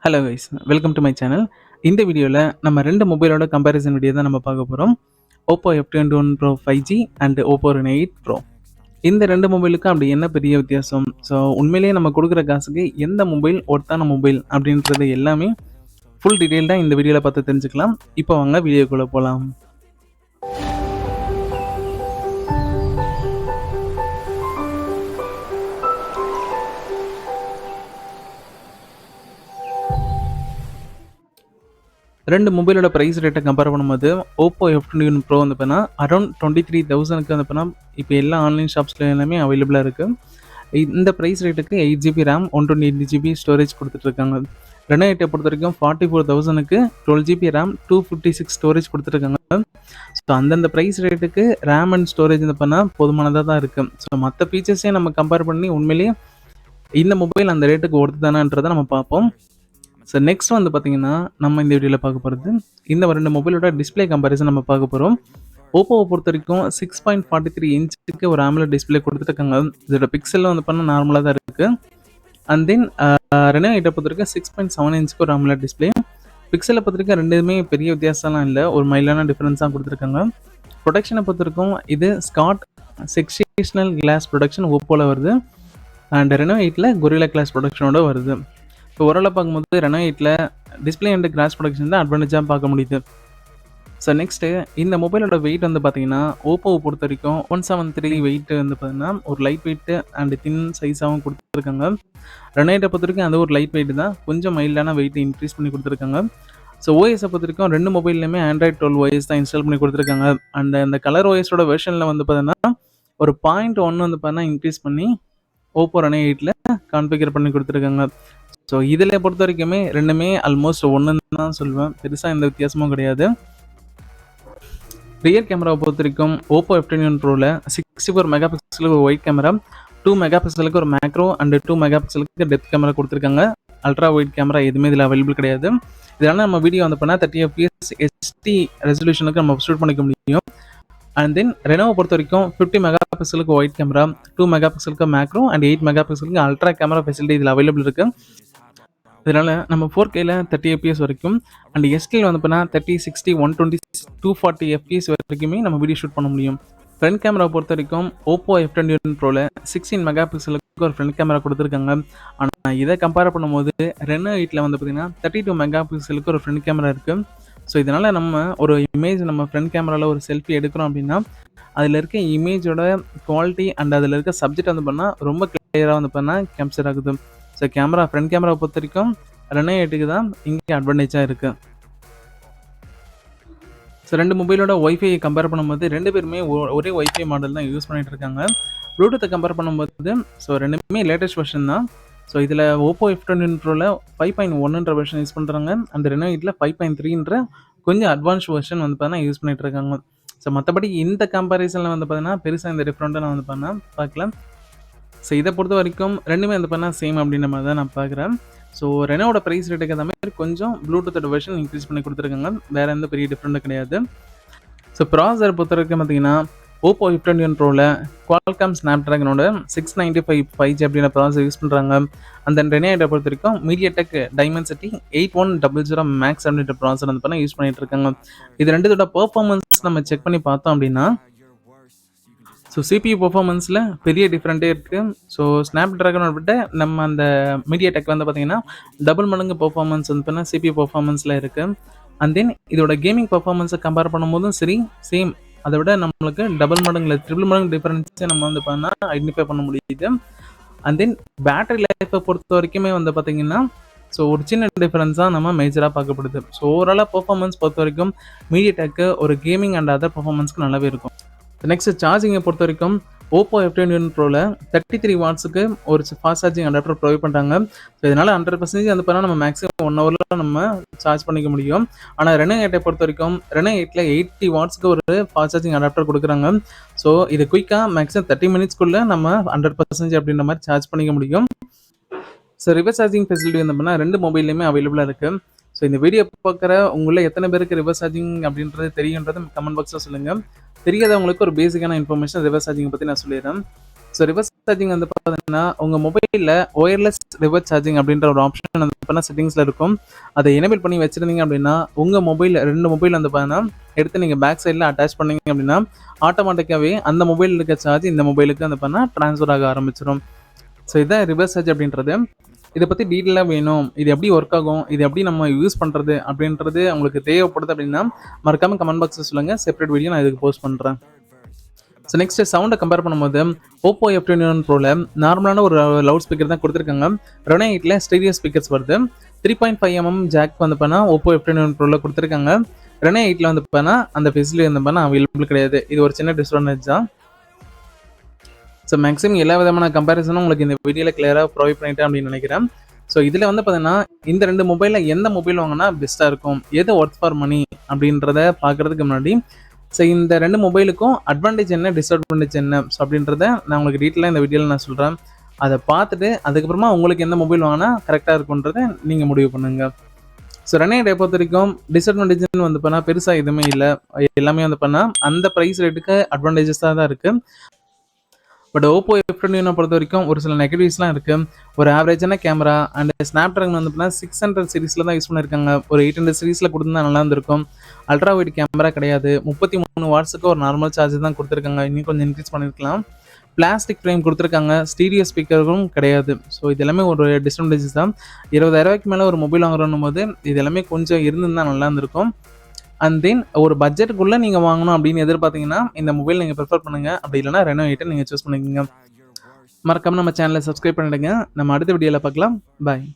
Hello guys, welcome to my channel. இந்த வீடியோவில் நம்ம ரெண்டு மொபைலோட கம்பேரிசன் வீடியோ தான் நம்ம பார்க்க போகிறோம். OPPO F21 Pro 5G and OPPO Reno 8 Pro. இந்த ரெண்டு மொபைலுக்கும் அப்படி என்ன பெரிய வித்தியாசம்? ஸோ உண்மையிலேயே நம்ம கொடுக்குற காசுக்கு எந்த மொபைல் ஒர்த்தான மொபைல் அப்படின்றது எல்லாமே ஃபுல் டீட்டெயில்டாக இந்த வீடியோவில் பார்த்து தெரிஞ்சுக்கலாம். இப்போ வாங்க வீடியோக்குள்ளே போகலாம். ரெண்டு மொபைலோட ப்ரைஸ் ரேட்டை கம்பேர் பண்ணும்போது OPPO F21 Pro வந்து பார்த்தீங்கன்னா அரௌண்ட் 23,000க்கு வந்து பார்த்தீங்கன்னா இப்போ எல்லா ஆன்லைன் ஷாப்ஸில் எல்லாமே அவைலபிளாக இருக்குது. இந்த ப்ரைஸ் ரேட்டுக்கு 8GB RAM 128GB ஸ்டோரேஜ் கொடுத்துட்ருக்காங்க. Reno 8 பொறுத்த வரைக்கும் 44,000க்கு 12GB RAM 256 ஸ்டோரேஜ் கொடுத்துருக்காங்க. ஸோ அந்தந்த ப்ரைஸ் ரேட்டுக்கு ரேம் அண்ட் ஸ்டோரேஜ் வந்து பண்ணால் போதுமானதாக தான் இருக்குது. ஸோ மற்ற ஃபீச்சர்ஸையும் நம்ம கம்பேர் பண்ணி உண்மையிலேயே இந்த மொபைல் அந்த ரேட்டுக்கு ஒர்த்து தானன்றதை நம்ம பார்ப்போம். ஸோ நெக்ஸ்ட் வந்து பார்த்தீங்கன்னா நம்ம இந்த வீடியோவில் பார்க்க போகிறது இந்த ரெண்டு மொபைலோட டிஸ்பிளே கம்பேரிசன் நம்ம பார்க்க போகிறோம். ஓப்போவை பொறுத்த வரைக்கும் 6.43 இன்ச்சுக்கு ஒரு AMOLED டிஸ்பிளே கொடுத்துருக்காங்க. இதோட பிக்சலில் வந்து பண்ணால் நார்மலாக தான் இருக்குது. அண்ட் தென் Reno 8 பொறுத்த வரைக்கும் 6.7 இன்ச்சுக்கு ஒரு AMOLED டிஸ்பிளே. பிக்சலை பொறுத்த வரைக்கும் ரெண்டுமே பெரிய வித்தியாசம்லாம் இல்லை, ஒரு மைல்டான டிஃப்ரென்ஸாக கொடுத்துருக்காங்க. ப்ரொடக்ஷனை பொறுத்த வரைக்கும் இது ஸ்காட் செக்ஷனல் கிளாஸ் ப்ரொடக்ஷன் ஓப்போவில் வருது. அண்ட் Reno 8ல் கொரில்லா கிளாஸ் ப்ரொடக்ஷனோட வருது. இப்போ ஓரளவு பார்க்கும்போது Reno 8ல் டிஸ்பிளே அண்ட் கிளாஸ் ப்ரொடக்ஷன் தான் அட்வான்டேஜாக பார்க்க முடியுது. ஸோ நெக்ஸ்ட்டு இந்த மொபைலோட வெயிட் வந்து பார்த்தீங்கன்னா ஓப்போவை பொறுத்த வரைக்கும் 173 வெயிட் வந்து பார்த்தீங்கன்னா ஒரு லைட் வெயிட்டு அண்ட் தின் சைஸாகவும் கொடுத்துருக்காங்க. Reno 8 பொறுத்த வரைக்கும் அது ஒரு லைட் வெயிட் தான், கொஞ்சம் மைல்டான வெயிட் இன்க்ரீஸ் பண்ணி கொடுத்துருக்காங்க. ஸோ ஓஎஸை பொறுத்த வரைக்கும் ரெண்டு மொபைல்லையுமே Android 12 OS தான் இன்ஸ்டால் பண்ணி கொடுத்துருக்காங்க. அண்ட் அந்த கலர் ஓஎஸோட வெர்ஷனில் வந்து பார்த்தீங்கன்னா ஒரு 0.1 வந்து பார்த்தீங்கன்னா இன்க்ரீஸ் பண்ணி OPPO Reno 8ல் கான்ஃபிகர் பண்ணி கொடுத்துருக்காங்க. ஸோ இதில் பொறுத்த வரைக்குமே ரெண்டுமே ஆல்மோஸ்ட் ஒன்றுன்னு தான் சொல்லுவேன், பெருசாக எந்த வித்தியாசமும் கிடையாது. ரியர் கேமராவை பொறுத்த வரைக்கும் OPPO F21 Proவில் 64 மெகா பிக்சலுக்கு ஒரு ஒயிட் கேமரா, 2 மெகா பிக்சலுக்கு ஒரு மேக்ரோ அண்ட் 2 மெகா பிக்சலுக்கு டெப்த் கேமரா கொடுத்துருக்காங்க. அல்ட்ரா ஒயிட் கேமரா எதுவுமே இதில் அவைலபிள் கிடையாது. இதனால் நம்ம வீடியோ வந்து பண்ணால் 30 FPS HD ரெசல்யூஷனுக்கு நம்ம ஷூட் பண்ணிக்க முடியும். அண்ட் தென் Renoவை பொறுத்த வரைக்கும் 50 மெகா பிக்சலுக்கு ஒயிட் கேமரா, 2 மெகா பிக்சலுக்கு மேக்ரோ அண்ட் 8 மெகா பிக்சலுக்கு அல்ட்ரா கேமரா ஃபெசிலிட்டி இதில் அவைலபிள் இருக்குது. இதனால் நம்ம 4Kல 30 FPS வரைக்கும் அண்ட் எஸ்டியில் வந்து பார்த்தீங்கன்னா 30, 60, 120, 240 FPS வரைக்குமே நம்ம வீடியோ ஷூட் பண்ண முடியும். ஃப்ரண்ட் கேமரா பொறுத்த வரைக்கும் OPPO F21 Proவில் 16 மெகா பிக்சலுக்கு ஒரு ஃப்ரண்ட் கேமரா கொடுத்துருக்காங்க. ஆனால் இதை கம்பேர் பண்ணும்போது Reno 8ல் வந்து பார்த்தீங்கன்னா 32 மெகா பிக்சலுக்கு ஒரு ஃப்ரண்ட் கேமரா இருக்குது. ஸோ இதனால் நம்ம ஒரு இமேஜ் நம்ம ஃப்ரண்ட் கேமராவில் ஒரு செல்ஃபி எடுக்கிறோம் அப்படின்னா அதில் இருக்க இமேஜோட குவாலிட்டி அண்ட் அதில் இருக்க சப்ஜெக்ட் வந்து பண்ணால் ரொம்ப கிளியராக வந்து பண்ணால் கேப்சர் ஆகுது. ஸோ கேமரா ஃப்ரண்ட் கேமராவை பொறுத்த வரைக்கும் Reno 8க்கு தான் இங்கே அட்வான்டேஜாக இருக்குது. ஸோ ரெண்டு மொபைலோட ஒய்ஃபை கம்பேர் பண்ணும்போது ரெண்டு பேருமே ஒரே ஒய்ஃபை மாடல் தான் யூஸ் பண்ணிகிட்டு இருக்காங்க. ப்ளூடூத்தை கம்பேர் பண்ணும்போது ஸோ ரெண்டுமே லேட்டஸ்ட் வெர்ஷன் தான். ஸோ இதில் OPPO F21 Proவில் 5.1ன்ற வெர்ஷன் யூஸ் பண்ணுறாங்க. அந்த Reno 8ல் 5.3ன்ற கொஞ்சம் அட்வான்ஸ் வெர்ஷன் வந்து பார்த்தீங்கன்னா யூஸ் பண்ணிகிட்டு இருக்காங்க. ஸோ மற்றபடி இந்த கம்பேரிசனில் வந்து பார்த்தீங்கன்னா பெருசாக இந்த டிஃப்ரெண்ட்டாக நான் வந்து பண்ணால் பார்க்கலாம். ஸோ இதை பொறுத்த வரைக்கும் ரெண்டுமே வந்து பண்ணால் சேம் அப்படின்ற மாதிரி தான் நான் பார்க்குறேன். ஸோ Renoவோட ப்ரைஸ் ரேட்டுக்கு அந்த மாதிரி கொஞ்சம் ப்ளூடூத்தோட வெர்ஷன் இன்க்ரீஸ் பண்ணி கொடுத்துருக்காங்க, வேறு எந்த பெரிய டிஃப்ரெண்ட்டும் கிடையாது. ஸோ ப்ராசஸர் பொறுத்த வரைக்கும் பார்த்தீங்கன்னா OPPO F21 Proவில் Qualcomm Snapdragonோட 695 5G அப்படின்ற ப்ராசஸர் யூஸ் பண்ணுறாங்க. அந்த Reno 8 பொறுத்த வரைக்கும் MediaTek Dimensity 8100 Max அப்படின்ற ப்ராசஸர் வந்து பண்ணால் யூஸ் பண்ணிகிட்டு இருக்காங்க. இது ரெண்டுத்தோட பெர்ஃபார்மன்ஸ் நம்ம செக் பண்ணி பார்த்தோம் அப்படின்னா ஸோ CPU பெர்ஃபார்மன்ஸில் பெரிய டிஃப்ரெண்ட்டே இருக்குது. ஸோ ஸ்னாப்ட்ராகனை விட நம்ம அந்த MediaTek வந்து பார்த்திங்கன்னா டபுள் மடங்கு பெர்ஃபார்மன்ஸ் வந்து பண்ணால் CPU பெர்ஃபார்மன்ஸில் இருக்குது. அண்ட் தென் இதோட கேமிங் பெர்ஃபார்மன்ஸை கம்பேர் பண்ணும்போதும் சரி சேம், அதை விட நம்மளுக்கு டபுள் மடங்குல ட்ரிபிள் மடங்கு டிஃப்ரென்ஸை நம்ம வந்து பண்ணால் ஐடென்டிஃபை பண்ண முடியுது. அண்ட் தென் பேட்டரி லைஃப்பை பொறுத்த வரைக்குமே வந்து பார்த்திங்கன்னா ஸோ ஒரு சின்ன டிஃப்ரென்ஸாக நம்ம மேஜராக பார்க்கப்படுது. ஸோ ஓவராலாக பெர்ஃபார்மன்ஸ் பொறுத்த வரைக்கும் MediaTek ஒரு கேமிங் அண்ட் அதர் பெர்ஃபார்மன்ஸ்க்கு நல்லாவே இருக்கும். நெக்ஸ்ட் சார்ஜிங்கை பொறுத்த வரைக்கும் OPPO F21 Proவில் 33 வாட்ஸுக்கு ஒரு ஃபாஸ்ட் சார்ஜிங் அடாப்டர் ப்ரொவைட் பண்ணுறாங்க. ஸோ இதனால் 100% வந்து பண்ணால் நம்ம மேக்ஸிமம் 1 ஹவரில் நம்ம சார்ஜ் பண்ணிக்க முடியும். ஆனால் Reno 8 பொறுத்த வரைக்கும் Reno 8ல் 80 வாட்ஸ்க்கு ஒரு ஃபாஸ்ட் சார்ஜிங் அடாப்டர் கொடுக்குறாங்க. ஸோ இது குயிக்காக மேக்ஸிமம் 30 மினிட்ஸ்க்குள்ளே நம்ம 100% அப்படின்ற மாதிரி சார்ஜ் பண்ணிக்க முடியும். ஸோ ரிவர்ஸ் சார்ஜிங் ஃபெசிலிட்டி வந்து பண்ணால் ரெண்டு மொபைல்லையுமே அவைலபிளாக இருக்குது. ஸோ இந்த வீடியோ பார்க்குற உங்களை எத்தனை பேருக்கு ரிவர்ஸ் சார்ஜிங் அப்படின்றது தெரியுன்றது கமெண்ட் பாக்ஸில் சொல்லுங்கள். தெரியாதவங்களுக்கு ஒரு பேசிக்கான இன்ஃபர்மேஷன் ரிவர்ஸ் சார்ஜிங் பற்றி நான் சொல்லிடுறேன். ஸோ ரிவர்ஸ் சார்ஜிங் வந்து பார்த்தீங்கன்னா, உங்க மொபைல்ல ஒயர்லெஸ் ரிவர்ஸ் சார்ஜிங் அப்படின்ற ஒரு ஆப்ஷன் வந்து பார்த்தீங்கன்னா செட்டிங்ஸ்ல இருக்கும். அதை எனேபிள் பண்ணி வச்சிருந்தீங்க அப்படின்னா, உங்க மொபைல் 2 மொபைல் வந்து பார்த்தீங்கன்னா, எடுத்து நீங்க பேக் சைட்ல அட்டாச் பண்ணீங்க அப்படின்னா, ஆட்டோமேட்டிக்காவே அந்த மொபைல்ல இருக்க சார்ஜ் இந்த மொபைலுக்கு வந்து பார்த்தீங்கன்னா ட்ரான்ஸ்ஃபர் ஆக ஆரம்பிச்சுரும். ஸோ இதான் ரிவர்ஸ் சார்ஜ் அப்படின்றது. இதை பத்தி டீட்டெயிலா வேணும், இது எப்படி ஒர்க் ஆகும், இது எப்படி நம்ம யூஸ் பண்றது அப்படின்றது உங்களுக்கு தேவைப்படுது அப்படின்னா, மறக்காம கமெண்ட் பாக்ஸ்ல சொல்லுங்க. செப்பரேட் வீடியோ நான் இதுக்கு போஸ்ட் பண்றேன். ஸோ நெக்ஸ்ட் சவுண்டை கம்பேர் பண்ணும்போது OPPO F21 ப்ரோவில் நார்மலான ஒரு லவுட் ஸ்பீக்கர் தான் கொடுத்துருக்காங்க. Reno 8ல ஸ்டீரியோ ஸ்பீக்கர்ஸ் வருது. 3.5mm ஜாக் வந்து பண்ணா OPPO F21 ப்ரோவில் கொடுத்துருக்காங்க. Reno 8ல வந்து பண்ணா அந்த ஃபெசிலிட்டி வந்து பண்ணா அவைலபிள் கிடையாது. இது ஒரு சின்ன டிஸ்அட்வான்டேஜ் தான். ஸோ மேக்ஸிமம் எல்லா விதமான கம்பேரிசனும் உங்களுக்கு இந்த வீடியோவில் கிளியராக ப்ரொவைட் பண்ணிட்டேன் அப்படின்னு நினைக்கிறேன். ஸோ இதில் வந்து பார்த்தீங்கன்னா இந்த 2 மொபைலில் எந்த மொபைல் வாங்கினா பெஸ்ட்டாக இருக்கும், எது ஒர்த் ஃபார் மணி அப்படின்றத பார்க்குறதுக்கு முன்னாடி ஸோ இந்த 2 மொபைலுக்கும் அட்வான்டேஜ் என்ன, டிஸ்அட்வான்டேஜ் என்ன, ஸோ அப்படின்றத நான் உங்களுக்கு டீட்டெயிலாக இந்த வீடியோவில் நான் சொல்கிறேன். அதை பார்த்துட்டு அதுக்கப்புறமா உங்களுக்கு எந்த மொபைல் வாங்கினா கரெக்டாக இருக்குன்றதை நீங்கள் முடிவு பண்ணுங்கள். ஸோ Reno 8 பொறுத்த வரைக்கும் டிஸ்அட்வான்டேஜ்னு வந்து பண்ணால் பெருசாக எதுவுமே இல்லை. எல்லாமே வந்து பண்ணால் அந்த ப்ரைஸ் ரேட்டுக்கு அட்வான்டேஜஸாக தான் இருக்குது. பட் OPPO F21 பொறுத்த வரைக்கும் ஒரு சில நெகட்டிவ்ஸ்லாம் இருக்குது. ஒரு ஆவரேஜான கேமரா அண்ட் ஸ்னாப்ட்ராகன் வந்து பார்த்தீங்கன்னா 600 சீரிஸில் தான் யூஸ் பண்ணியிருக்காங்க. ஒரு 800 சீரிஸில் கொடுத்துருந்தா நல்லா இருந்திருக்கும். அல்ட்ரா வைட் கேமரா கிடையாது. 33 வாட்ஸுக்கு ஒரு நார்மல் சார்ஜ் தான் கொடுத்துருக்காங்க. இன்னும் கொஞ்சம் இன்க்ரீஸ் பண்ணியிருக்கலாம். பிளாஸ்டிக் ஃப்ரேம் கொடுத்துருக்காங்க. ஸ்டீரியோ ஸ்பீக்கரும் கிடையாது. ஸோ இது எல்லாமே ஒரு டிஸ்அட்வான்டேஜஸ் தான். 20,000 மேலே ஒரு மொபைல் வாங்குறோம் போது இது எல்லாமே கொஞ்சம் இருந்திருந்தால் நல்லா இருந்திருக்கும். அண்ட் தென் ஒரு பட்ஜெட்டுக்குள்ளே நீங்கள் வாங்கணும் அப்படின்னு எதிர்பார்த்தீங்கன்னா இந்த மொபைல் நீங்கள் ப்ரிஃபர் பண்ணுங்கள். அப்படி இல்லைனா Reno 8 நீங்கள் சூஸ் பண்ணிக்கோங்க. மறக்காமல் நம்ம சேனலை சப்ஸ்கிரைப் பண்ணிடுங்க. நம்ம அடுத்த வீடியோவில் பார்க்கலாம். பாய்.